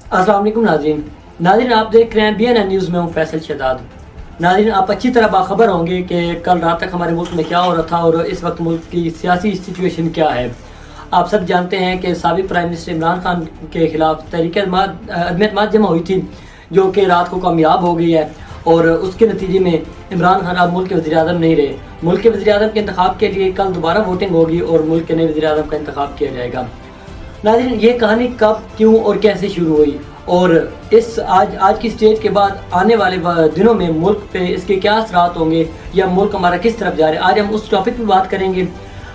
अस्सलाम वालेकुम नाज़रीन। नाज़रीन आप देख रहे हैं BNN न्यूज़ में हूँ फैसल शहजाद। नाज़रीन आप अच्छी तरह बाखबर होंगे कि कल रात तक हमारे मुल्क में क्या हो रहा था और इस वक्त मुल्क की सियासी सिचुएशन क्या है। आप सब जानते हैं कि साबिक प्राइम मिनिस्टर इमरान खान के खिलाफ तहरीक अदम एतमाद जमा हुई थी, जो कि रात को कामयाब हो गई है और उसके नतीजे में इमरान खान अब मुल्क के वज़ीर-ए-आज़म नहीं रहे। मुल्क के वज़ीर-ए-आज़म के इंतखाब के लिए कल दोबारा वोटिंग होगी और मुल्क के नए वज़ीर-ए-आज़म का इंतखाब किया जाएगा। नाज़रीन ये कहानी कब, क्यों और कैसे शुरू हुई और इस आज की स्टेज के बाद आने वाले दिनों में मुल्क पे इसके क्या असरात होंगे या मुल्क हमारा किस तरफ जा रहा है, आज हम उस टॉपिक पे बात करेंगे।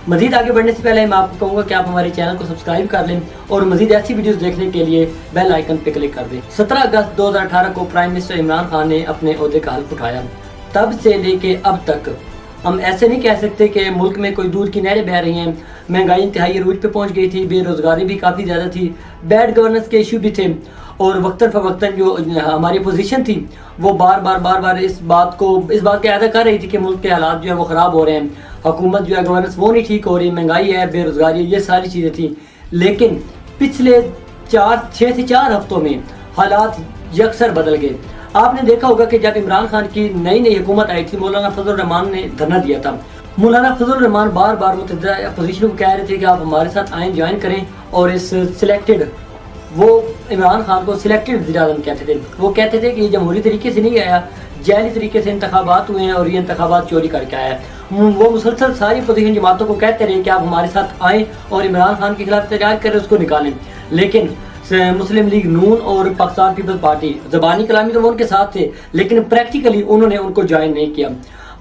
मज़ीद आगे बढ़ने से पहले मैं आपको कहूँगा कि आप हमारे चैनल को सब्सक्राइब कर लें और मज़ीद ऐसी वीडियोस देखने के लिए बेल आइकन पर क्लिक कर दें। 17 अगस्त 2018 को प्राइम मिनिस्टर इमरान खान ने अपने ओहदे का हल्फ उठाया। तब से लेके अब तक हम ऐसे नहीं कह सकते कि मुल्क में कोई दूध की नहरें बह रही हैं। महंगाई इंतहाई अरूज पे पहुंच गई थी, बेरोज़गारी भी काफ़ी ज़्यादा थी, बैड गवर्नेंस के इशू भी थे और वक्तन फ़वक्तन जो हमारी पोजीशन थी वो बार बार इस बात का अदा कर रही थी कि मुल्क के हालात जो है वो ख़राब हो रहे हैं, हुकूमत जो है गवर्नेंस वो नहीं ठीक हो रही, महंगाई है, बेरोज़गारी, ये सारी चीज़ें थी। लेकिन पिछले 6 से 4 हफ्तों में हालात यकसर बदल गए। आपने देखा होगा कि जब इमरान खान की नई हुकूमत आई थी, मौलाना फजल रहमान ने धरना दिया था। मौलाना फजल रहमान बार अपोजिशन को कह रहे थे कि आप हमारे साथ आए, ज्वाइन करें और इस सिलेक्टेड, वो इमरान खान को सिलेक्टेड वज़ीर-ए-आज़म कहते थे। वो कहते थे कि ये जमहूरी तरीके से नहीं आया, जैली तरीके से इंतखाबात हुए हैं और ये इंतखाबात चोरी करके आया है। वो मुसलसल सारी अपोजिशन जमातों को कहते रहे कि आप हमारे साथ आएँ और इमरान खान के खिलाफ एहतजाज करें, उसको निकालें। लेकिन मुस्लिम लीग नून और पाकिस्तान पीपल्स पार्टी ज़बानी कलामी तो वो उनके साथ थे, लेकिन प्रैक्टिकली उन्होंने उनको ज्वाइन नहीं किया।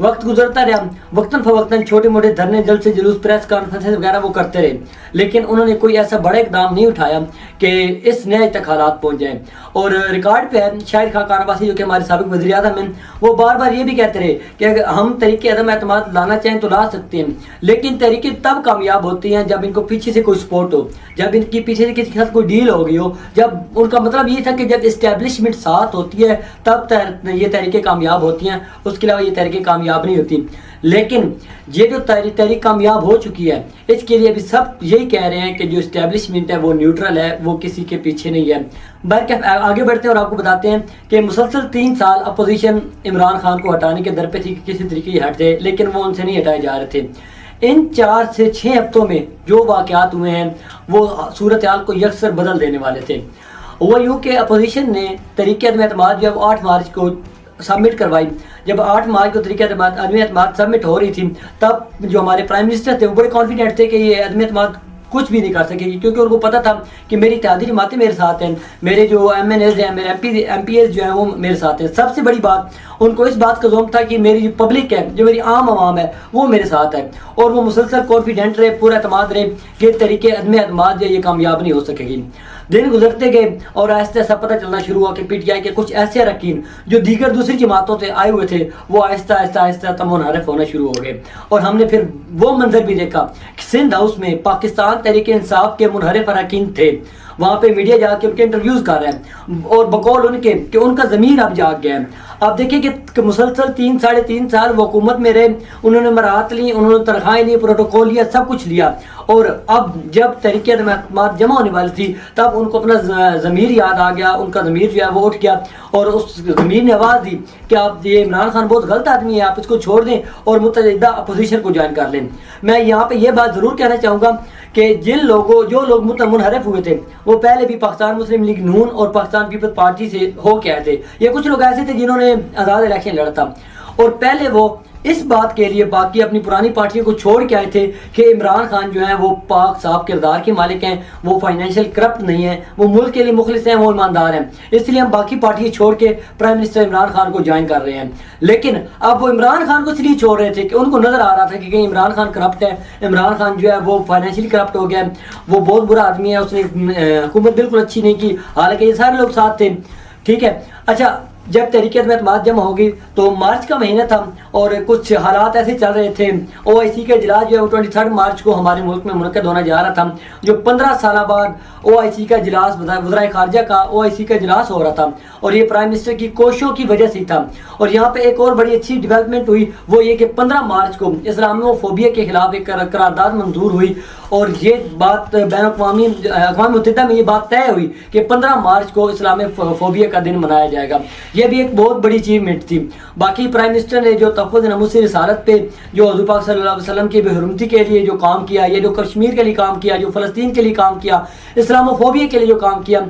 वक्त गुजरता रहा, वक्तन फवक्तन छोटे मोटे धरने, जल्द से जुलूस, प्रेस कॉन्फ्रेंस वगैरह वो करते रहे, लेकिन उन्होंने कोई ऐसा बड़ा इकदाम नहीं उठाया कि इस न्याय तक हालात पहुंच जाए। और रिकॉर्ड पे है शाहिद खान कानवासी जो कि हमारे साबिक वज़ीर-ए-आज़म हैं, वो बार ये भी कहते रहे कि अगर हम तहरीक अदम एतमाद लाना चाहें तो ला सकते हैं, लेकिन तहरीकें तब कामयाब होती हैं जब इनको पीछे से कोई सपोर्ट हो, जब इनकी पीछे से किसी के साथ कोई डील हो गई हो। जब उनका मतलब ये था कि जब इस्टेब्लिशमेंट साथ होती है तब ये तहरीकें कामयाब होती हैं, उसके अलावा ये तहरीकें कामयाब नहीं होती। लेकिन ये जो तहरीक कामयाब हो चुकी है, इसके लिए अभी सब यही कह रहे हैं कि जो इस्टेब्लिशमेंट है वो न्यूट्रल है, वो किसी के पीछे नहीं है। बल्कि आगे बढ़ते हैं और आपको बताते हैं कि मुसलसल 3 साल अपोजिशन इमरान खान को हटाने के दर पे थी कि किसी तरीके हट जाए, लेकिन वो उनसे नहीं हटाए जा रहे थे। इन 4 से 6 हफ्तों में जो वाक़यात हुए हैं वो सूरत हाल को यकसर बदल देने वाले थे। वो यूँ कि अपोजिशन ने तहरीक अदम एतमाद जो 8 मार्च को सबमिट करवाई। जब 8 मार्च को तहरीक अदम एतमाद सबमिट हो रही थी, तब जो हमारे प्राइम मिनिस्टर थे वो बड़े कॉन्फिडेंट थे कि ये अदम एतमाद कुछ भी नहीं कर सकेगी, क्योंकि उनको पता था कि मेरी इत्तेहादी जमातें मेरे साथ हैं, मेरे जो MNAs हैं, मेरे MPs जो हैं वो मेरे साथ हैं। सबसे बड़ी बात उनको इस बात का ज़ौम था कि मेरी जो पब्लिक है, जो मेरी आम आवाम है, वो मेरे साथ है और वो मुसलसल कॉन्फिडेंट रहे, पूरा एतमाद रहे कि तहरीक अदम एतमाद जो ये कामयाब नहीं हो सकेगी। दिन गुजरते गए और आहिस्ता आहिस्ता पता चलना शुरू हुआ कि PTI के कुछ ऐसे अरकान जो दीगर दूसरी जमातों से आए हुए थे वो आहिस्ता मुनहरफ होना शुरू हो गए। और हमने फिर वो मंजर भी देखा कि सिंध हाउस में पाकिस्तान तहरीक इंसाफ के मुनहरफ अरकान थे, वहाँ पे मीडिया जाके उनके इंटरव्यूज कर रहे हैं और बकौल उनके कि उनका ज़मीन अब जाग गया है। आप देखिए कि मुसलसल 3 साढ़े 3 साल वो हुकूमत में रहे, उन्होंने मराहत ली, उन्होंने तनख्वाहें ली, प्रोटोकॉल लिया, सब कुछ लिया, और अब जब तहरीक अदम एतमाद जमा होने वाली थी तब उनको अपना ज़मीर याद आ गया। उनका ज़मीर जो है वो उठ गया और उस ज़मीर ने आवाज़ दी कि आप ये इमरान खान बहुत गलत आदमी है, आप इसको छोड़ दें और मुतअद्दिदा अपोजिशन को ज्वाइन कर लें। मैं यहाँ पे ये बात ज़रूर कहना चाहूँगा कि जो लोग मुनहरफ हुए थे वो पहले भी पाकिस्तान मुस्लिम लीग नून और पाकिस्तान पीपल्स पार्टी से हो के आए थे। ये कुछ लोग ऐसे थे जिन्होंने आज़ाद इलेक्शन लड़ा था और पहले वो इस बात के लिए बाकी अपनी पुरानी पार्टियों को छोड़ के आए थे कि इमरान खान जो है वो पाक साफ किरदार के मालिक हैं, वो फाइनेंशियल करप्ट नहीं है, वो मुल्क के लिए मुखलिस हैं, वो ईमानदार हैं, इसलिए हम बाकी पार्टियां छोड़ के प्राइम मिनिस्टर इमरान खान को ज्वाइन कर रहे हैं। लेकिन अब वो इमरान खान को इसलिए छोड़ रहे थे कि उनको नजर आ रहा था कि कहीं इमरान खान करप्ट है, इमरान खान जो है वो फाइनेंशियली करप्ट हो गया है, वो बहुत बुरा आदमी है, उसने हुकूमत बिल्कुल अच्छी नहीं की, हालांकि ये सारे लोग साथ थे। ठीक है, अच्छा जब तहरीक एतमाद जमा होगी तो मार्च का महीना था और कुछ हालात ऐसे चल रहे थे। OIC का इजलास जो है वो 23 मार्च को हमारे मुल्क में मुनक़द होना जा रहा था, जो 15 साल बाद OIC का इजलास, वज़राए ख़ारिजा का OIC का इजलास हो रहा था और ये प्राइम मिनिस्टर की कोशिशों की वजह से था। और यहाँ पे एक और बड़ी अच्छी डेवलपमेंट हुई, वो ये कि 15 मार्च को इस्लामोफोबिया के खिलाफ एक करारदाद मंजूर हुई और ये बात बैन-अक़वामी अक़वाम मुत्तहिदा में ये बात तय हुई कि 15 मार्च को इस्लामोफोबिया का दिन मनाया जाएगा। ये भी एक बहुत बड़ी अचीवमेंट थी। बाकी प्राइम मिनिस्टर ने जो तहफ़्फ़ुज़ नमूस रिसालत पे जो हुज़ूर पाक सल्लल्लाहु अलैहि वसल्लम की बेहुरमती के लिए जो काम किया, ये जो कश्मीर के लिए काम किया, जो फ़लस्तीन के लिए काम किया, इस्लामोफोबिया के लिए जो काम किया,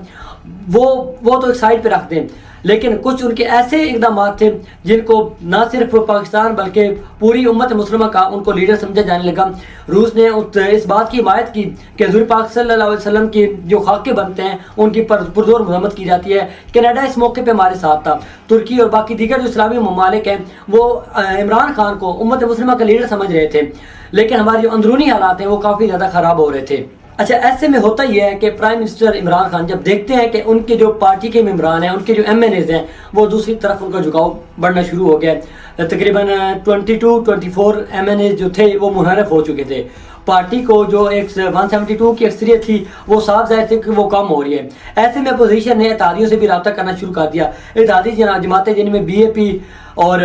वो तो एक साइड पे रख दें। लेकिन कुछ उनके ऐसे इक़दाम थे जिनको ना सिर्फ पाकिस्तान बल्कि पूरी उम्मत मुस्लिमा का उनको लीडर समझा जाने लगा। रूस ने इस बात की हिमायत की कि हुज़ूर पाक सल्लल्लाहु अलैहि वसल्लम की जो खाके बनते हैं उनकी पुरजोर मज़म्मत की जाती है। कनाडा इस मौके पे हमारे साथ था। तुर्की और बाकी दीगर जो इस्लामी ममालिक हैं वो इमरान खान को उम्मत मुस्लिमा का लीडर समझ रहे थे, लेकिन हमारे जो अंदरूनी हालात हैं वो काफ़ी ज़्यादा ख़राब हो रहे थे। अच्छा, ऐसे में होता ही है कि प्राइम मिनिस्टर इमरान खान जब देखते हैं कि उनके जो पार्टी के मेम्बरान हैं, उनके जो MNAs हैं, वो दूसरी तरफ उनका झुकाव बढ़ना शुरू हो गया। तकरीबन 22-24 MNAs जो थे वो मुनहरफ हो चुके थे। पार्टी को जो एक 172 की अक्सरियत थी वो साफ ज़ाहिर थी कि वो कम हो रही है। ऐसे में अपोजिशन ने इत्तेहादियों से भी रब्ता करना शुरू कर दिया। इत्तेहादी जमातें जिनमें BAP और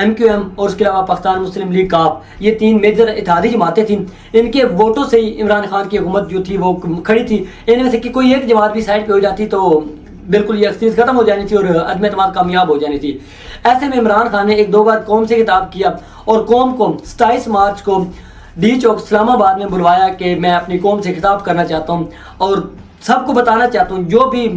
MQM और उसके अलावा पाकिस्तान मुस्लिम लीग काफ, ये 3 मेजर इत्तेहादी जमातें थीं। इनके वोटों से ही इमरान खान की हुकूमत जो थी वो खड़ी थी। इनमें से कि कोई एक जमात भी साइड पे हो जाती तो बिल्कुल ये अक्सरियत खत्म हो जानी थी और अदम एतमाद कामयाब हो जानी थी। ऐसे में इमरान खान ने एक दो बार कौम से खिताब किया और कौम को 27 मार्च को डी चौक इस्लामाबाद में बुलवाया कि मैं अपनी कौम से खिताब करना चाहता हूँ और सबको बताना चाहता हूँ, जो भी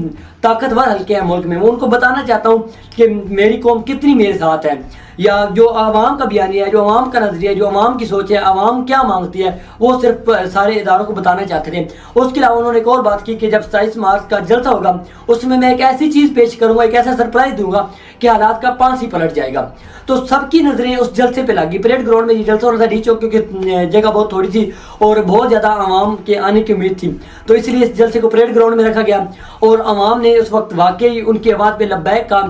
ताकतवर हल्के हैं मुल्क में, वो उनको बताना चाहता हूँ कि मेरी कौम कितनी मेरे साथ है। या जो आवाम का बयानिया है, जो आवाम का नजरिया है, जो आवाम की सोच है, आवाम क्या मांगती है, वो सिर्फ सारे इदारों को बताना चाहते थे। उसके अलावा उन्होंने एक और बात की कि जब 27 मार्च का जलसा होगा उसमें मैं एक ऐसी चीज़ पेश करूंगा, एक ऐसा सरप्राइज दूंगा कि हालात का पांच ही पलट जाएगा। तो सबकी नजरें उस जलसे पे लगी। परेड ग्राउंड में ये जलसा हो रहा था डी चौक, क्योंकि जगह बहुत थोड़ी थी और बहुत ज़्यादा आवाम के आने की उम्मीद थी, तो इसलिए इस जलसे को परेड ग्राउंड में रखा गया और आवाम ने उस वक्त वाकई उनकी आवाज़ पे लब्बैक का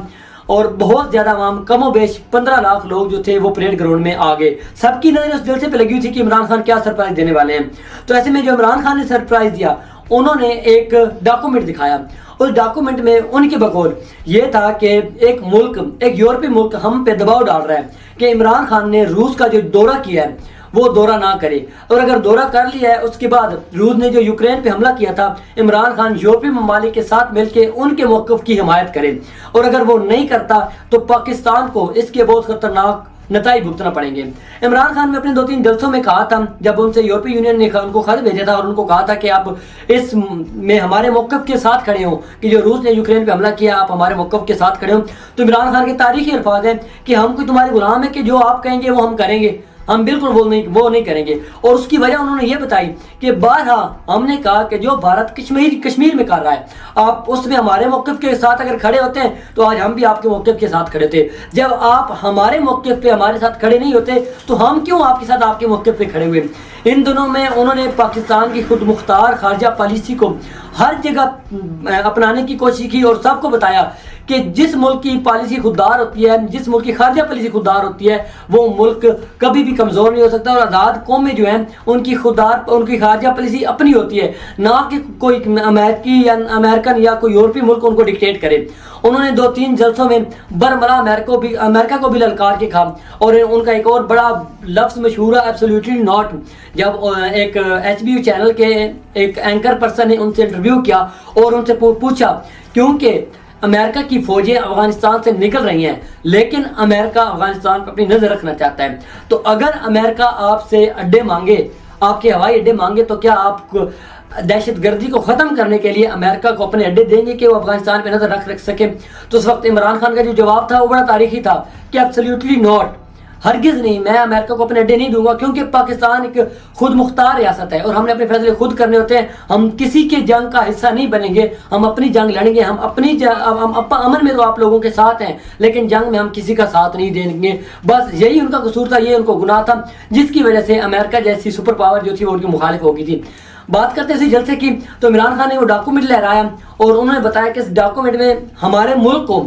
और बहुत ज़्यादा आवाम, कमो बेश 15 लाख लोग जो थे वो परेड ग्राउंड में आ गए। सबकी नजर उस जलसे पे लगी हुई थी कि इमरान खान क्या सरप्राइज देने वाले हैं। तो ऐसे में जो इमरान खान ने सरप्राइज दिया, उन्होंने एक डॉक्यूमेंट दिखाया। उस डॉक्यूमेंट में उनके बकौल ये था कि एक मुल्क, एक यूरोपीय मुल्क हम पे दबाव डाल रहा है कि इमरान खान ने रूस का जो दौरा किया है वो दौरा ना करे, और अगर दौरा कर लिया है उसके बाद रूस ने जो यूक्रेन पे हमला किया था, इमरान खान यूरोपीय ममालिक के साथ मिलकर उनके मौक़िफ़ की हिमायत करे, और अगर वो नहीं करता तो पाकिस्तान को इसके बहुत खतरनाक नताइज भुगतना पड़ेंगे। इमरान खान ने अपने 2-3 जलसों में कहा था, जब उनसे यूरोपीय यूनियन ने उनको खत भेजा था और उनको कहा था कि आप इस में हमारे मौक़िफ़ के साथ खड़े हों कि जो रूस ने यूक्रेन पे हमला किया, आप हमारे मौक़िफ़ के साथ खड़े हों। तो इमरान खान के तारीखी अल्फाज हैं कि हम कोई तुम्हारे गुलाम है कि जो आप कहेंगे वो हम करेंगे, हम बिल्कुल वो नहीं करेंगे। और उसकी वजह उन्होंने ये बताई कि बारहा हमने कहा कि जो भारत कश्मीर में कर रहा है, आप उसमें हमारे मौक़िफ़ के साथ अगर खड़े होते हैं तो आज हम भी आपके मौक़िफ़ के साथ खड़े थे। जब आप हमारे मौक़िफ़ पे हमारे साथ खड़े नहीं होते तो हम क्यों आपके साथ आपके मौक़िफ़ पे खड़े हुए। इन दिनों में उन्होंने पाकिस्तान की खुद मुख्तार खारजा पॉलिसी को हर जगह अपनाने की कोशिश की और सबको बताया कि जिस मुल्क की पॉलिसी खुददार होती है, जिस मुल्क की खारजा पॉलिसी खुददार होती है, वो मुल्क कभी भी कमज़ोर नहीं हो सकता। और आज़ाद कौमें जो हैं उनकी खारजा पॉलिसी अपनी होती है, ना कि कोई अमेरिकन या कोई यूरोपीय मुल्क उनको डिक्टेट करे। उन्होंने 2-3 जलसों में बरमला अमेरिका को भी ललकार के कहा। और उनका एक और बड़ा लफ्ज़ मशहूर है, एब्सोल्युटली नॉट। जब एक HBO चैनल के एक एंकर पर्सन ने उनसे इंटरव्यू किया और उनसे पूछा, क्योंकि अमेरिका की फौजें अफगानिस्तान से निकल रही हैं लेकिन अमेरिका अफगानिस्तान पर अपनी नज़र रखना चाहता है, तो अगर अमेरिका आपसे अड्डे मांगे, आपके हवाई अड्डे मांगे, तो क्या आप दहशतगर्दी को ख़त्म करने के लिए अमेरिका को अपने अड्डे देंगे कि वो अफगानिस्तान पर नज़र रख सके। तो उस वक्त इमरान खान का जो जवाब था वो बड़ा तारीखी था कि एब्सोल्युटली नॉट, हरगिज़ नहीं, मैं अमेरिका को अपने अड्डे नहीं दूंगा, क्योंकि पाकिस्तान एक खुद मुख्तार रियासत है और हमने अपने फैसले खुद करने होते हैं। हम किसी के जंग का हिस्सा नहीं बनेंगे, हम अपनी जंग लड़ेंगे, हम अमन में तो आप लोगों के साथ हैं लेकिन जंग में हम किसी का साथ नहीं देंगे। बस यही उनका कसूर था, ये उनको गुनाह था, जिसकी वजह से अमेरिका जैसी सुपर पावर जो थी वो उनकी मुखालिफ हो गई थी। बात करते इसी जलसे की, तो इमरान खान ने वो डॉक्यूमेंट लहराया और उन्होंने बताया कि इस डॉक्यूमेंट में हमारे मुल्क को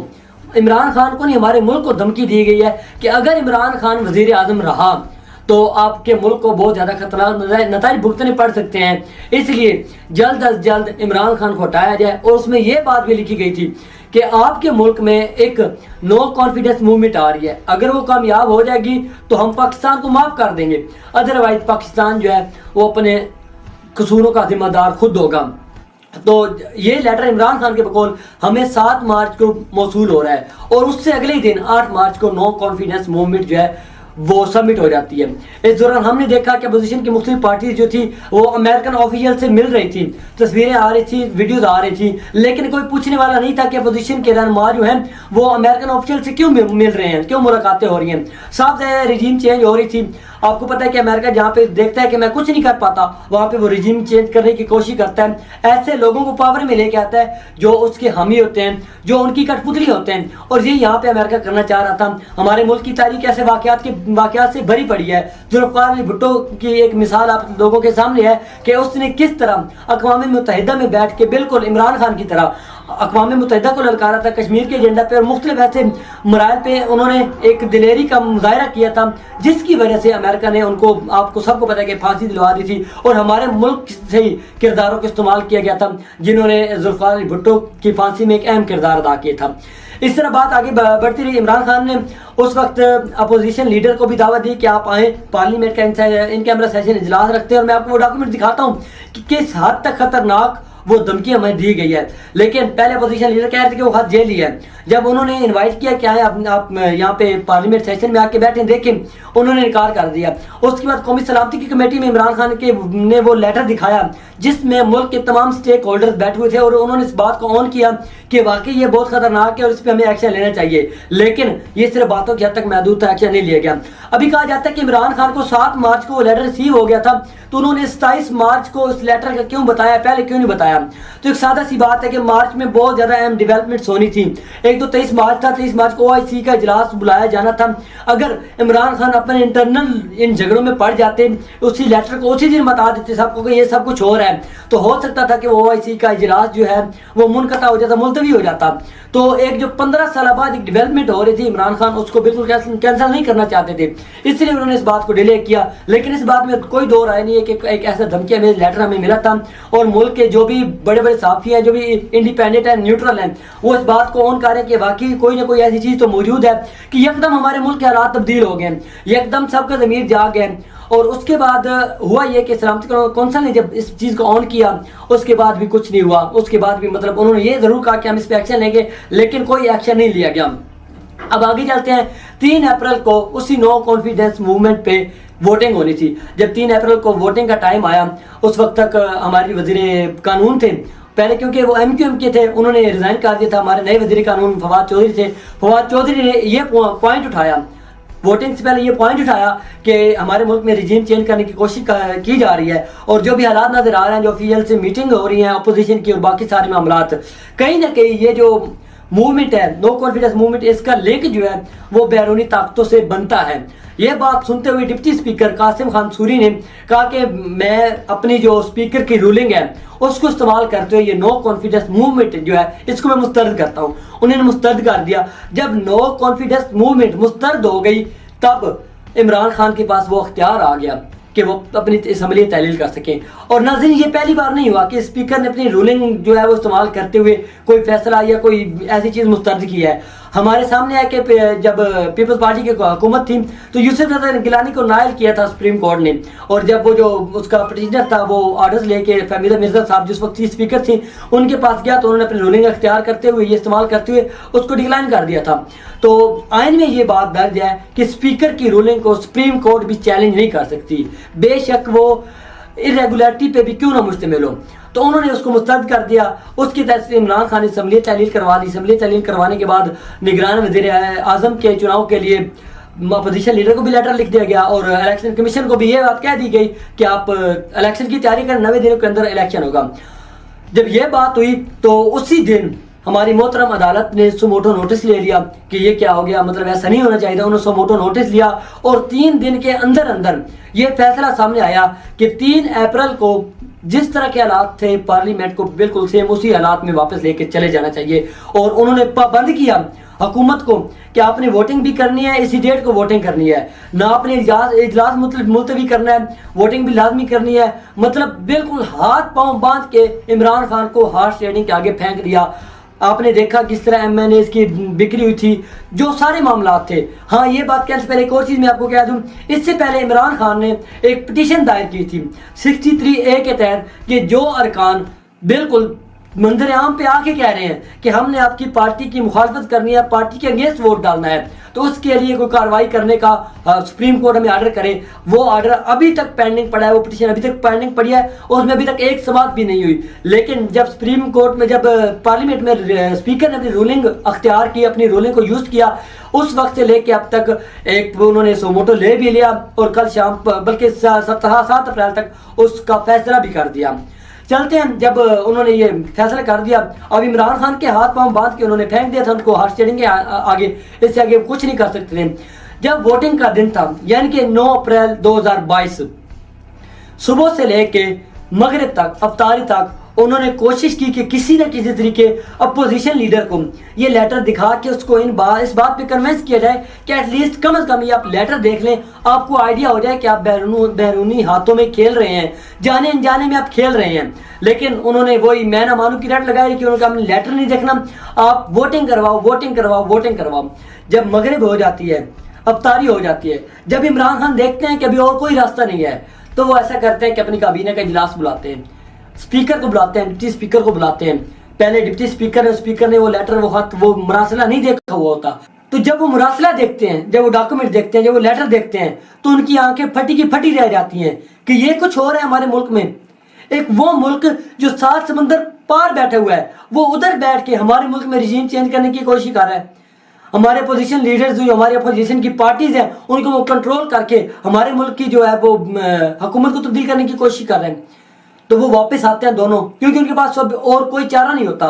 इमरान खान को नहीं, हमारे मुल्क को धमकी दी गई है कि अगर इमरान खान वजीर आजम रहा तो आपके मुल्क को बहुत ज़्यादा खतरनाक नताइज भुगतने पड़ सकते हैं। इसलिए जल्द अज जल्द इमरान खान को हटाया जाए। और उसमें यह बात भी लिखी गई थी कि आपके मुल्क में एक नो कॉन्फिडेंस मूवमेंट आ रही है, अगर वो कामयाब हो जाएगी तो हम पाकिस्तान को माफ़ कर देंगे, अदरवाइज पाकिस्तान जो है वो अपने कसूरों का जिम्मेदार खुद होगा। तो ये लेटर इमरान खान के बकौल हमें 7 मार्च को मौसूल हो रहा है और उससे अगले ही दिन 8 मार्च को नो कॉन्फिडेंस मूवमेंट जो है वो सबमिट हो जाती है। इस दौरान हमने देखा कि अपोजिशन की मुख्तलिफ पार्टीज जो थी वो अमेरिकन ऑफिशियल से मिल रही थी, तस्वीरें आ रही थी, वीडियोज आ रही थी, लेकिन कोई पूछने वाला नहीं था कि अपोजिशन के रहनुमा जो हैं वो अमेरिकन ऑफिशियल से क्यों मिल रहे हैं, क्यों मुलाकातें हो रही हैं। साफ रिजीम चेंज हो रही थी। आपको पता है कि अमेरिका जहाँ पे देखता है कि मैं कुछ नहीं कर पाता, वहाँ पे वो रिजीम चेंज करने की कोशिश करता है, ऐसे लोगों को पावर में लेके आता है जो उसके हामी होते हैं, जो उनकी कठपुतली होते हैं। और ये यहाँ पे अमेरिका करना चाह रहा था। हमारे मुल्क की तारीख ऐसे वाकयात से भरी पड़ी है। जुल्फ़िकार अली भुट्टो की एक मिसाल आप लोगों के सामने है कि उसने किस तरह अक़वाम मुत्तहिदा में बैठ के बिल्कुल इमरान खान की तरह अक़वाम मुत्तहिदा को ललकारा था, कश्मीर के एजेंडा पे और मुख्तलिफ ऐसे मराइल पे उन्होंने एक दिलेरी का मुजाहरा किया था, जिसकी वजह से अमेरिका ने उनको, आपको सबको पता है कि फांसी दिलवा दी थी। और हमारे मुल्क से ही किरदारों को इस्तेमाल किया गया था जिन्होंने जुल्फ़िकार अली भुट्टो की फांसी में एक अहम किरदार अदा किया था। इस तरह बात आगे बढ़ती रही। इमरान खान ने उस वक्त अपोजिशन लीडर को भी दावत दी कि आप आएँ, पार्लियामेंट का इन कैमरा सेशन इजलास रखते हैं और मैं आपको वो डॉक्यूमेंट दिखाता हूँ कि किस हद तक खतरनाक वो धमकी हमें दी गई है। लेकिन पहले अपोजिशन लीडर कह रहे थे कि वो हाथ जेल ही है। जब उन्होंने इनवाइट किया कि आए आप यहाँ पे पार्लियामेंट सेशन में आके बैठे देखें, उन्होंने इनकार कर दिया। उसके बाद कौमी सलामती की कमेटी में इमरान खान के ने वो लेटर दिखाया जिसमें मुल्क के तमाम स्टेक होल्डर्स बैठे हुए थे और उन्होंने इस बात को ऑन किया कि वाकई ये बहुत खतरनाक है और इस पर हमें एक्शन लेना चाहिए। लेकिन ये सिर्फ बातों की हद तक महदूद था, एक्शन नहीं लिया गया। अभी कहा जाता है कि इमरान खान को 7 मार्च को लेटर रिसीव हो गया था, तो उन्होंने 27 मार्च को इस लेटर का क्यों बताया, पहले क्यों नहीं बताया। तो एक सादा सी बात है कि मार्च में बहुत ज़्यादा अहम डेवलपमेंट्स होनी थी। एक तो 23 मार्च था, 23 मार्च को OIC का इजलास बुलाया जाना था। अगर इमरान खान अपने इंटरनल इन झगड़ों में पड़ जाते, उसी लेटर को उसी दिन बता देते सबको कि ये सब कुछ हो रहा है, तो हो सकता था कि OIC का इजलास जो है वो मुनक़ता हो जाता, मुलतवी हो जाता। तो एक जो 15 साल बाद एक डेवलपमेंट हो रही थी, इमरान खान उसको बिल्कुल कैंसिल नहीं करना चाहते थे, इसलिए उन्होंने इस बात को डिले किया। लेकिन इस बात में कोई दो राय नहीं है कि एक ऐसा धमकी हमें लेटर हमें मिला था और मुल्क के जो भी बड़े बड़े साफी हैं, जो भी इंडिपेंडेंट हैं, न्यूट्रल हैं, वो इस बात को ऑन करें कि वाकई कोई ना कोई ऐसी चीज़ तो मौजूद है कि एकदम हमारे मुल्क के हालात तब्दील हो गए, एकदम सबका ज़मीर जाग गए। और उसके बाद हुआ ये कि सलामती कौंसिल ने जब इस चीज़ को ऑन किया, उसके बाद भी कुछ नहीं हुआ। उसके बाद भी मतलब उन्होंने ये ज़रूर कहा कि हम इस पर एक्शन लेंगे, लेकिन कोई एक्शन नहीं लिया गया। अब आगे चलते हैं। 3 अप्रैल को उसी नो कॉन्फिडेंस मूवमेंट पे वोटिंग होनी थी। जब 3 अप्रैल को वोटिंग का टाइम आया, उस वक्त तक हमारी वज़ीर कानून थे, पहले क्योंकि वो MQM के थे, उन्होंने रिज़ाइन कर दिया था। हमारे नए वज़ीर कानून फवाद चौधरी थे। फवाद चौधरी ने ये पॉइंट उठाया, वोटिंग से पहले ये पॉइंट उठाया कि हमारे मुल्क में रिजीम चेंज करने की कोशिश की जा रही है और जो भी हालात नजर आ रहे हैं, जो ऑफिशियल से मीटिंग हो रही है अपोजिशन की और बाकी सारे मामलात, कहीं ना कहीं ये जो मूवमेंट है, नो कॉन्फिडेंस मूवमेंट, इसका लिंक जो है वो बैरूनी ताकतों से बनता है। ये बात सुनते हुए डिप्टी स्पीकर कासिम खान सूरी ने कहा कि मैं अपनी जो स्पीकर की रूलिंग है उसको इस्तेमाल करते हुए ये नो कॉन्फिडेंस मूवमेंट जो है इसको मैं मुस्तरद करता हूँ। उन्होंने मुस्तरद कर दिया। जब नो कॉन्फिडेंस मूवमेंट मुस्तरद हो गई, तब इमरान खान के पास वो अख्तियार आ गया कि वो अपनी असम्बली तहलील कर सकें। और नाज़रीन, ये पहली बार नहीं हुआ कि स्पीकर ने अपनी रूलिंग जो है वो इस्तेमाल करते हुए कोई फैसला या कोई ऐसी चीज़ मुस्तरद की है। हमारे सामने है कि जब पीपल्स पार्टी की हुकूमत थी तो यूसुफ रज़ा गिलानी को नायल किया था सुप्रीम कोर्ट ने, और जब वो जो उसका पिटीशनर था वो ऑर्डर्स लेके फहमीदा मिर्जा साहब जिस वक्त स्पीकर थी उनके पास गया, तो उन्होंने अपनी रूलिंग अख्तियार करते हुए ये इस्तेमाल करते हुए उसको डिक्लाइन कर दिया था। तो आइन में ये बात दर्ज है कि स्पीकर की रूलिंग को सुप्रीम कोर्ट भी चैलेंज नहीं कर सकती, बेशक वो इरेगुलरिटी पे भी क्यों ना मुश्तमिल हो। तो उन्होंने उसको मुस्तरद कर दिया। उसकी तरफ से इमरान खान ने असम्बली तहलील करवा दी। असम्बली तहलील करवाने के बाद निगरान वज़ीर आज़म के चुनाव के लिए अपोजिशन लीडर को भी लेटर लिख दिया गया और इलेक्शन कमीशन को भी ये बात कह दी गई कि आप इलेक्शन की तैयारी करें, 90 दिनों के अंदर इलेक्शन होगा। जब ये बात हुई तो उसी दिन हमारी मोहतरम अदालत ने सुमोटो नोटिस ले लिया कि ये क्या हो गया, मतलब ऐसा नहीं होना चाहिए था। उन्होंने सुमोटो नोटिस लिया और 3 दिन के अंदर अंदर ये फैसला सामने आया कि 3 अप्रैल को जिस तरह के हालात थे पार्लियामेंट को बिल्कुल सेम उसी हालात में वापस लेके चले जाना चाहिए। और उन्होंने पाबंद किया हुकूमत को कि आपने वोटिंग भी करनी है, इसी डेट को वोटिंग करनी है, ना आपने इजलास मुलतवी करना है, वोटिंग भी लाजमी करनी है। मतलब बिल्कुल हाथ पांव बांध के इमरान खान को हार्स ट्रेडिंग के आगे फेंक दिया। आपने देखा किस तरह MNAs की बिक्री हुई थी, जो सारे मामला थे। हाँ, ये बात कहने से पहले एक और चीज़ मैं आपको कह दूं, इससे पहले इमरान खान ने एक पिटीशन दायर की थी 63A के तहत कि जो अरकान बिल्कुल मंजर आम पे आके कह रहे हैं कि हमने आपकी पार्टी की मुखालफत करनी है, पार्टी के अगेंस्ट वोट डालना है, तो उसके लिए कोई कार्रवाई करने का सुप्रीम कोर्ट हमें ऑर्डर करे। वो ऑर्डर अभी तक पेंडिंग पड़ा है, वो पिटीशन अभी तक पेंडिंग पड़ी है और उसमें अभी तक एक समाअत भी नहीं हुई। लेकिन जब सुप्रीम कोर्ट में, जब पार्लियामेंट में स्पीकर ने अपनी रूलिंग अख्तियार की, अपनी रूलिंग को यूज किया, उस वक्त से लेके अब तक एक उन्होंने सुमोटो ले भी लिया और कल शाम बल्कि 7 अप्रैल तक उसका फैसला भी कर दिया। चलते हैं, जब उन्होंने ये फैसला कर दिया, अब इमरान खान के हाथ पांव बांध के उन्होंने फेंक दिया था उनको हार्स ट्रेडिंग के आगे, इससे आगे कुछ नहीं कर सकते थे। जब वोटिंग का दिन था यानी कि 9 अप्रैल 2022 सुबह से लेके मगरिब तक, अफ्तारी तक, उन्होंने कोशिश की कि किसी न किसी तरीके अपोजिशन लीडर को ये लेटर दिखा के उसको इस बात पे कन्विंस किया जाए कि एटलीस्ट कम से कम ये आप लेटर देख लें, आपको आइडिया हो जाए कि आप बैरूनी हाथों में खेल रहे हैं, जाने अनजाने में आप खेल रहे हैं। लेकिन उन्होंने वही मैं ना मानू की रट लगाई कि उन्होंने कहा लेटर नहीं देखना, आप वोटिंग करवाओ, वोटिंग करवाओ, वोटिंग करवाओ। जब मगरिब हो जाती है, अफ्तारी हो जाती है, जब इमरान खान देखते हैं कि अभी और कोई रास्ता नहीं है, तो वो ऐसा करते हैं कि अपनी काबीना का इजलास बुलाते हैं, स्पीकर को बुलाते हैं, डिप्टी स्पीकर को बुलाते हैं। पहले डिप्टी स्पीकर ने वो लेटर, वो खत, वो मरासला नहीं देखा हुआ होता, तो जब वो मरासला देखते हैं, जब वो डॉक्यूमेंट देखते हैं, जब वो लेटर देखते हैं, तो उनकी आंखें फटी की फटी रह जाती हैं कि ये कुछ हो रहा है हमारे मुल्क में। एक वो मुल्क जो 7 समंदर पार बैठा हुआ है, वो उधर बैठ के हमारे मुल्क में रिजीम चेंज करने की कोशिश कर रहा है। हमारे अपोजिशन लीडर्स जो हमारे अपोजिशन की पार्टीज हैं, उनको वो कंट्रोल करके हमारे मुल्क की जो है वो हुकूमत को तब्दील करने की कोशिश कर रहे हैं। तो वो वापस आते हैं दोनों, क्योंकि उनके पास अब और कोई चारा नहीं होता।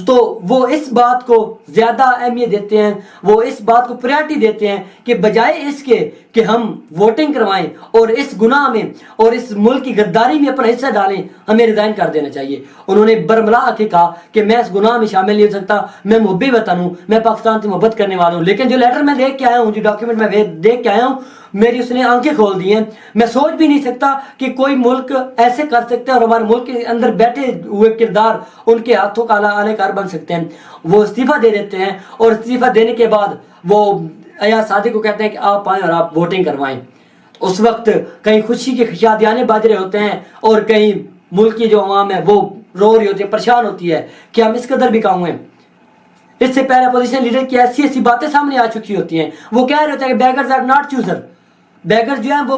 तो वो इस बात को ज्यादा अहमियत देते हैं, वो इस बात को प्रायोरिटी देते हैं कि बजाय इसके कि हम वोटिंग करवाएं और इस गुनाह में और इस मुल्क की गद्दारी में अपना हिस्सा डालें, हमें रिजाइन कर देना चाहिए। उन्होंने बरमला आके कहा कि मैं इस गुनाह में शामिल नहीं हो सकता, मैं मुहब्बी वतन हूँ, मैं पाकिस्तान से मोहब्बत करने वाला हूँ। लेकिन जो लेटर मैं देख के आया हूँ, जो डॉक्यूमेंट मैं देख के आया हूँ, मेरी उसने आंखें खोल दी हैं। मैं सोच भी नहीं सकता कि कोई मुल्क ऐसे कर सकता है और हमारे मुल्क के अंदर बैठे हुए किरदार उनके हाथों का आलेकार बन सकते हैं। वो इस्तीफा दे देते हैं और इस्तीफा देने के बाद वो अयाज सादिक को कहते हैं कि आप आएँ और आप वोटिंग करवाएं। उस वक्त कहीं खुशी के शादियाने बाज रहे होते हैं और कहीं मुल्क की जो अवाम है वो रो रही होती है, परेशान होती है कि हम इस कदर भी काऊ हैं। इससे पहले अपोजिशन लीडर की ऐसी ऐसी बातें सामने आ चुकी होती हैं। वो कह रहे होते हैं कि beggars are not chooser, beggars जो है वो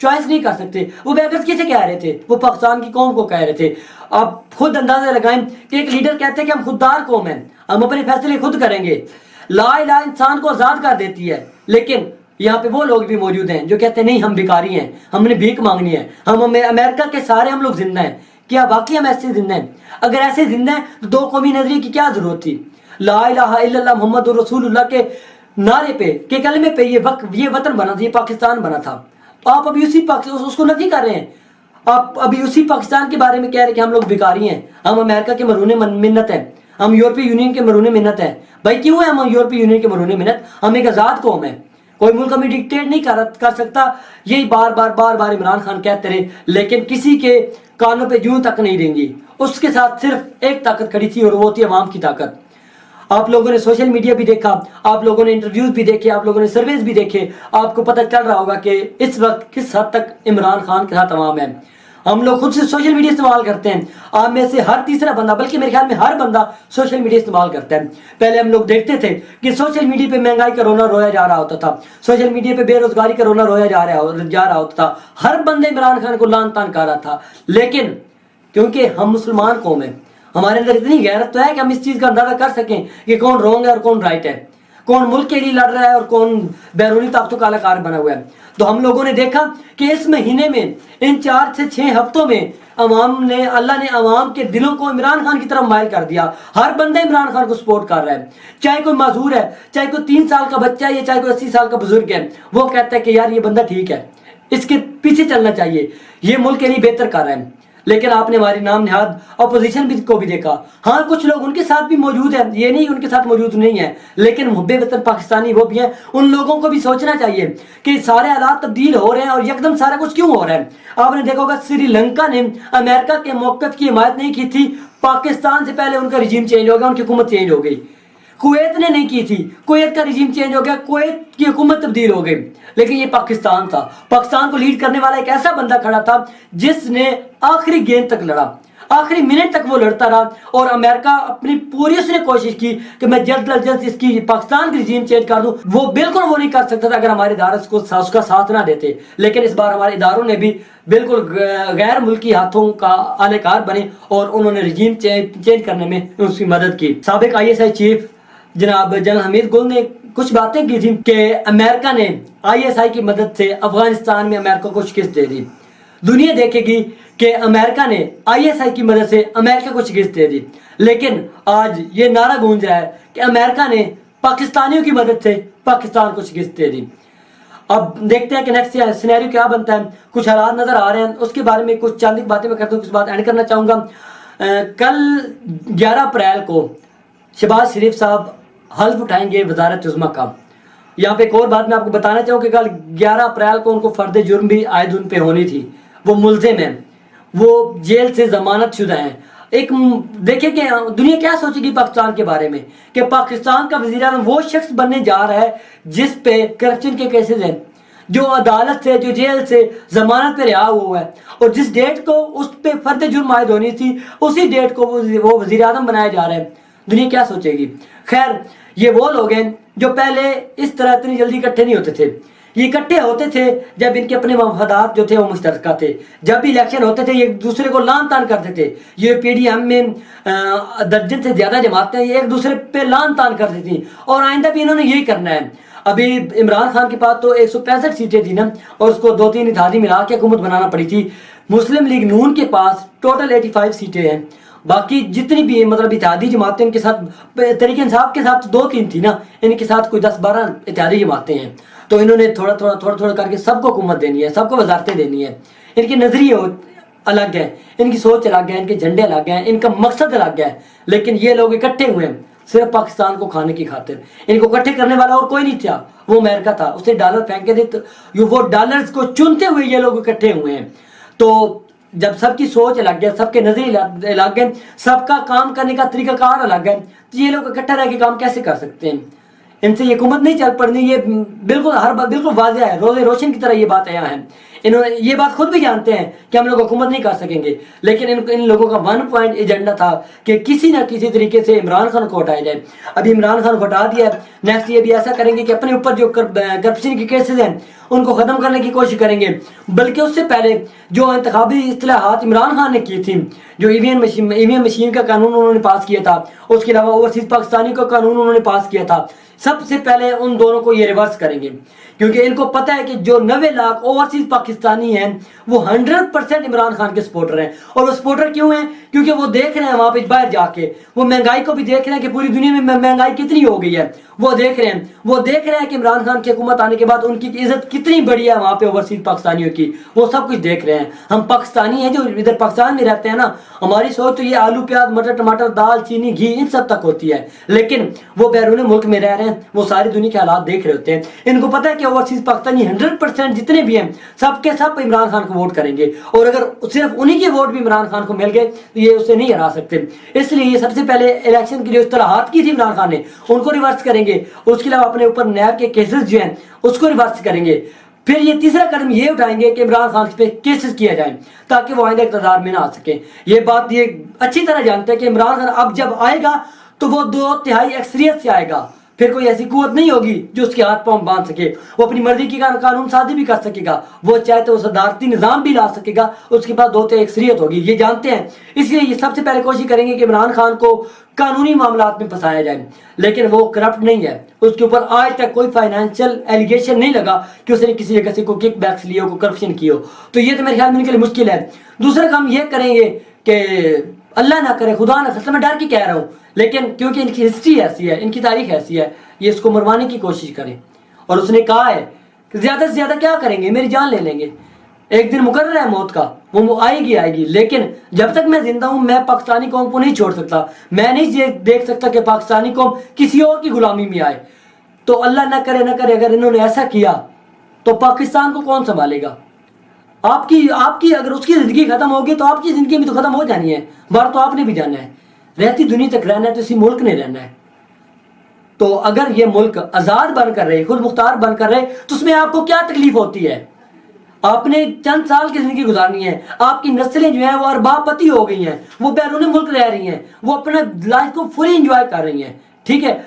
चॉइस नहीं कर सकते। वो बेगर्स किसे कह रहे थे? वो पाकिस्तान की कौम को कह रहे थे। आप खुद अंदाजा लगाएं कि एक लीडर कहते हैं कि हम खुददार कौम हैं, हम अपने फैसले खुद करेंगे। ला इलाहा इंसान को आजाद कर देती है, लेकिन यहाँ पे वो लोग भी मौजूद हैं जो कहते हैं नहीं हम भिखारी हैं, हमने भीख मांगनी है, हम अमेरिका के सारे हम लोग जिंदा हैं। क्या वाकई हम ऐसे जिंदा हैं? अगर ऐसे जिंदा हैं तो दो कौमी नजरिए की क्या जरूरत थी? ला इलाहा इल्लल्लाह मुहम्मद रसूलुल्लाह के नारे पे, के कलमे पे ये वतन बना था, ये पाकिस्तान बना था। आप अभी उसी उसको नफी कर रहे हैं। आप अभी उसी पाकिस्तान के बारे में कह रहे हैं कि हम लोग भिखारी हैं, हम अमेरिका के मरूने मिन्नत हैं, हम यूरोपीय यूनियन के मरूने मिन्नत हैं। भाई क्यों है हम यूरोपीय यूनियन के मरूने मिन्नत? हम एक आजाद कौम है, कोई मुल्क हमें डिक्टेट नहीं कर सकता। यही बार बार इमरान खान कहते रहे, लेकिन किसी के कानों पे जूं तक नहीं देंगी। उसके साथ सिर्फ एक ताकत खड़ी थी और वो थी अवाम की ताकत। आप लोगों ने सोशल मीडिया भी देखा, आप लोगों ने इंटरव्यूज भी देखे, आप लोगों ने सर्वेज भी देखे, आपको पता चल रहा होगा कि इस वक्त किस हद तक इमरान खान के साथ अवाम है। हम लोग खुद से सोशल मीडिया इस्तेमाल करते हैं, आप में से हर तीसरा बंदा, बल्कि मेरे ख्याल में हर बंदा सोशल मीडिया इस्तेमाल करता है। पहले हम लोग देखते थे कि सोशल मीडिया पे महंगाई का रोना रोया जा रहा होता था, सोशल मीडिया पे बेरोजगारी का रोना रोया जा रहा होता था, हर बंदे इमरान खान को लान तान कर रहा था। लेकिन क्योंकि हम मुसलमान कौम है, हमारे अंदर इतनी गैरत तो है कि हम इस चीज का अंदाजा कर सकें कि कौन रॉन्ग है और कौन राइट है, कौन मुल्क के लिए लड़ रहा है और कौन बैरूनी ताकतों का कलाकार बना हुआ है। तो हम लोगों ने देखा कि इस महीने में, इन 4 से 6 हफ्तों में अवाम ने, अल्लाह ने अवाम के दिलों को इमरान खान की तरफ माइल कर दिया। हर बंदा इमरान खान को सपोर्ट कर रहा है, चाहे कोई माजूर है, चाहे कोई 3 साल का बच्चा है, या चाहे कोई 80 साल का बुजुर्ग है, वो कहता है कि यार ये बंदा ठीक है, इसके पीछे चलना चाहिए, ये मुल्क के लिए बेहतर कर रहा है। लेकिन आपने हमारी नाम निहाद अपोजिशन भी को भी देखा। हाँ, कुछ लोग उनके साथ भी मौजूद हैं, ये नहीं उनके साथ मौजूद नहीं है, लेकिन मुहब्बे वतन पाकिस्तानी वो भी हैं। उन लोगों को भी सोचना चाहिए कि सारे हालात तब्दील हो रहे हैं और यकदम सारा कुछ क्यों हो रहा है। आपने देखा होगा श्रीलंका ने अमेरिका के मौक़िफ़ की हिमायत नहीं की थी, पाकिस्तान से पहले उनका रिजीम चेंज हो गया, उनकी हुकूमत चेंज हो गई। कुवैत ने नहीं की थी, कुवैत का रिजीम चेंज हो गया, कुवैत की हुकूमत तब्दील हो गई। लेकिन ये पाकिस्तान था, पाकिस्तान को लीड करने वाला एक ऐसा बंदा खड़ा था जिसने आखिरी गेंद तक लड़ा, आखिरी मिनट तक वो लड़ता रहा। और अमेरिका अपनी पूरी उसने कोशिश की कि मैं जल्द अज जल्द इसकी पाकिस्तान की रिजीम चेंज कर दूं। वो बिल्कुल वो नहीं कर सकता था अगर हमारे इदारे उसका साथ ना देते। लेकिन इस बार हमारे इदारों ने भी बिल्कुल गैर मुल्की हाथों का आलेकार बने और उन्होंने रिजीम चेंज करने में उसकी मदद की। साबिक ISI चीफ जनाब जनरल हमीद गुल ने कुछ बातें की थी कि अमेरिका ने ISI की मदद से अफगानिस्तान में अमेरिका को शिकस्त दे दी। दुनिया देखेगी कि अमेरिका ने ISI की मदद से अमेरिका को शिकस्त दे दी। लेकिन आज ये नारा गूंज रहा है कि अमेरिका ने पाकिस्तानियों की मदद से पाकिस्तान को शिकस्त दे दी। अब देखते हैं कि नेक्स्ट सिनेरियो क्या बनता है। कुछ हालात नजर आ रहे हैं, उसके बारे में कुछ चंद बातें मैं करता हूँ, कुछ बात ऐड करना चाहूँगा। कल 11 अप्रैल को शहबाज शरीफ साहब हल्फ उठाएंगे वजारत उज़्मा का। यहाँ पे एक और बात मैं आपको बताना चाहूँ कि कल 11 अप्रैल को उनको फर्द जुर्म भी आयद उन पे होनी थी। वो मुल्जिम हैं, वो जेल से जमानत शुदा हैं। एक देखिए कि दुनिया क्या सोचेगी पाकिस्तान के बारे में कि पाकिस्तान का वज़ीर आज़म वो शख्स बनने जा रहा है जिस पे करप्शन के केसेस हैं, जो अदालत से, जो जेल से जमानत पे रिहा हुआ है, और जिस डेट को उस पे फर्द जुर्म आयद होनी थी उसी डेट को वो वज़ीर आज़म बनाया जा रहा है। दुनिया क्या सोचेगी। खैर, ये वो लोग हैं जो पहले इस तरह इतनी जल्दी इकट्ठे नहीं होते थे। ये इकट्ठे होते थे जब इनके अपने मफादात जो थे वो मुश्तरका थे। जब भी इलेक्शन होते थे ये एक दूसरे को लान तान करते थे। ये PDM में दर्जन से ज्यादा जमातें ये एक दूसरे पे लान तान करती थी और आइंदा भी इन्होंने यही करना है। अभी इमरान खान के पास तो 165 सीटें थी ना, और उसको 2-3 इत्तेहादी मिला के हुकूमत बनाना पड़ी थी। मुस्लिम लीग नून के पास टोटल 85 सीटें हैं। बाकी जितनी भी मतलब इत्तेहादी जमातें, इनके साथ तहरीक इंसाफ के साथ 2-3 थी ना, इनके साथ कोई 10-12 इत्तेहादी जमातें हैं। तो इन्होंने थोड़ा थोड़ा करके सबको हुकूमत देनी है, सबको वजारतें देनी है। इनके नजरिए अलग है, इनकी सोच अलग है, इनके झंडे अलग हैं, इनका मकसद अलग है। लेकिन ये लोग इकट्ठे हुए हैं सिर्फ पाकिस्तान को खाने की खातिर। इनको इकट्ठे करने वाला और कोई नहीं था, वो अमेरिका था। उसने डॉलर फेंके थे, तो वो डॉलर्स को चुनते हुए ये लोग इकट्ठे हुए हैं। तो जब सबकी सोच अलग है, सबके नजरिए अलग है, सबका काम करने का तरीकाकार अलग है, तो ये लोग इकट्ठा रह के काम कैसे कर सकते हैं। इनसे ये हुकूमत नहीं चल पड़नी। ये बिल्कुल हर बात बिल्कुल वाज़ेह है, रोज़े रोशन की तरह ये बात यहाँ है। इन्होंने ये बात खुद भी जानते हैं कि हम लोग हुकूमत नहीं कर सकेंगे। लेकिन इन लोगों का 1 पॉइंट एजेंडा था कि किसी ना किसी तरीके से इमरान खान को हटाया जाए। अभी इमरान खान को हटा दिया, नेक्स्ट ये भी ऐसा करेंगे कि अपने ऊपर जो करप्शन के केसेस हैं उनको ख़त्म करने की कोशिश करेंगे। बल्कि उससे पहले जो इंतखाबी इस्तेलाहात इमरान खान ने की थी, जो ईवीएम मशीन का कानून उन्होंने पास किया था, उसके अलावा ओवरसीज पाकिस्तानी का कानून उन्होंने पास किया था, सबसे पहले उन दोनों को ये रिवर्स करेंगे। क्योंकि इनको पता है कि जो 90 लाख ओवरसीज पाकिस्तानी हैं वो 100% इमरान खान के सपोर्टर हैं। और वो सपोर्टर क्यों हैं? क्योंकि वो देख रहे हैं वहाँ पे बाहर जाके, वो महंगाई को भी देख रहे हैं कि पूरी दुनिया में महंगाई कितनी हो गई है। वो देख रहे हैं कि इमरान खान की हुकूमत आने के बाद उनकी इज्जत कितनी बड़ी है वहाँ पे ओवरसीज पाकिस्तानियों की। वो सब कुछ देख रहे हैं। हम पाकिस्तानी हैं जो इधर पाकिस्तान में रहते हैं ना, हमारी सोच तो ये आलू प्याज मटर टमाटर दाल चीनी घी इन सब तक होती है। लेकिन वो बैरून मुल्क में रह रहे हैं, वो सारी दुनिया के हालात देख रहे होते हैं। इनको पता है कि ओवरसीज पाकिस्तानी 100% जितने भी हैं सबके सब इमरान खान को वोट करेंगे। और अगर सिर्फ उन्हीं के वोट भी इमरान खान को मिल गए तो ये उसे नहीं हरा सकते। इसलिए ये सबसे पहले इलेक्शन की जो इस्तेलाहात की थी इमरान खान ने उनको रिवर्स करेंगे। उसके अलावा अपने ऊपर नैब के केसेस जो हैं उसको रिवर्स करेंगे। फिर ये तीसरा कदम ये उठाएंगे कि इमरान खान पे केसेस किया जाए ताकि वो आइंदा इक़्तिदार में ना आ सके। ये बात ये अच्छी तरह जानते हैं कि इमरान खान अब जब आएगा तो वो 2/3 अक्सरियत से आएगा। फिर कोई ऐसी कुव्वत नहीं होगी जो उसके हाथ पांव बांध सके। वो अपनी मर्जी की कानून साजी भी कर सकेगा, वो चाहे तो सदारती निज़ाम भी ला सकेगा, उसके बाद दो तो अक्सरियत होगी, ये जानते हैं। इसलिए ये सबसे पहले कोशिश करेंगे कि इमरान खान को कानूनी मामलात में फंसाया जाए, लेकिन वो करप्ट नहीं है, उसके ऊपर आज तक कोई फाइनेंशियल एलिगेशन नहीं लगा कि उसने किसी जगह से कोई किक बैक्स लिए हो, कोई करप्शन की हो। तो ये तो मेरे ख्याल में इनके लिए मुश्किल है। दूसरा काम ये करेंगे कि अल्लाह ना करे, खुदा ना करे, मैं डर के कह रहा हूँ, लेकिन क्योंकि इनकी हिस्ट्री ऐसी है, इनकी तारीख ऐसी है, ये इसको मरवाने की कोशिश करें। और उसने कहा है कि ज़्यादा से ज़्यादा क्या करेंगे, मेरी जान ले लेंगे, एक दिन मुकर्रर है मौत का, वो आएगी, लेकिन जब तक मैं जिंदा हूँ मैं पाकिस्तानी कौम को नहीं छोड़ सकता। मैं नहीं देख सकता कि पाकिस्तानी कौम किसी और की गुलामी में आए। तो अल्लाह ना करे अगर इन्होंने ऐसा किया तो पाकिस्तान को कौन संभालेगा? आपकी अगर उसकी जिंदगी खत्म होगी तो आपकी जिंदगी भी तो खत्म हो जानी है, बाहर तो आपने भी जाना है, रहती दुनिया तक रहना है तो इसी मुल्क ने रहना है। तो अगर ये मुल्क आजाद बनकर रहे, खुद मुख्तार बनकर रहे, तो उसमें आपको क्या तकलीफ होती है? आपने चंद साल की जिंदगी गुजारनी है, आपकी नस्लें जो हैं वो अरबापति हो गई हैं, वो बैरून मुल्क रह रही हैं, वो अपने लाइफ को फुली इंजॉय कर रही हैं, ठीक है।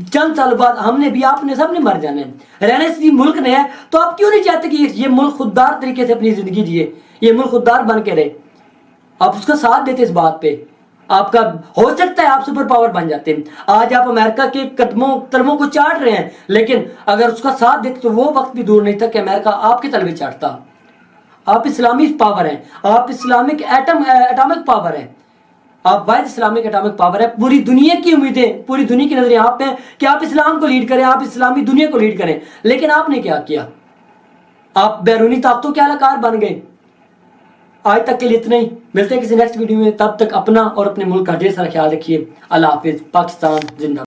चंद साल बाद हमने भी, आपने, सबने मर जाना है, रहने से मुल्क ने है। तो आप क्यों नहीं चाहते कि ये मुल्क खुददार तरीके से अपनी जिंदगी जिए, ये मुल्क खुददार बन के रहे? आप उसका साथ देते इस बात पे, आपका हो सकता है आप सुपर पावर बन जाते हैं। आज आप अमेरिका के कदमों को चाट रहे हैं, लेकिन अगर उसका साथ देते तो वो वक्त भी दूर नहीं था कि अमेरिका आपके तलवे चाटता। आप इस्लामी पावर हैं, आप इस्लामिक एटॉमिक पावर हैं, आप वाहिद इस्लामिक एटॉमिक पावर है। पूरी दुनिया की उम्मीदें, पूरी दुनिया की नजरें आप पे हैं कि आप इस्लाम को लीड करें, आप इस्लामी दुनिया को लीड करें, लेकिन आपने क्या किया? आप बैरूनी ताकतों के अलाकार बन गए। आज तक के लिए इतना ही, मिलते हैं किसी नेक्स्ट वीडियो में, तब तक अपना और अपने मुल्क का ढेर सारा ख्याल रखिए। अल्लाह हाफिज। पाकिस्तान जिंदाबाद।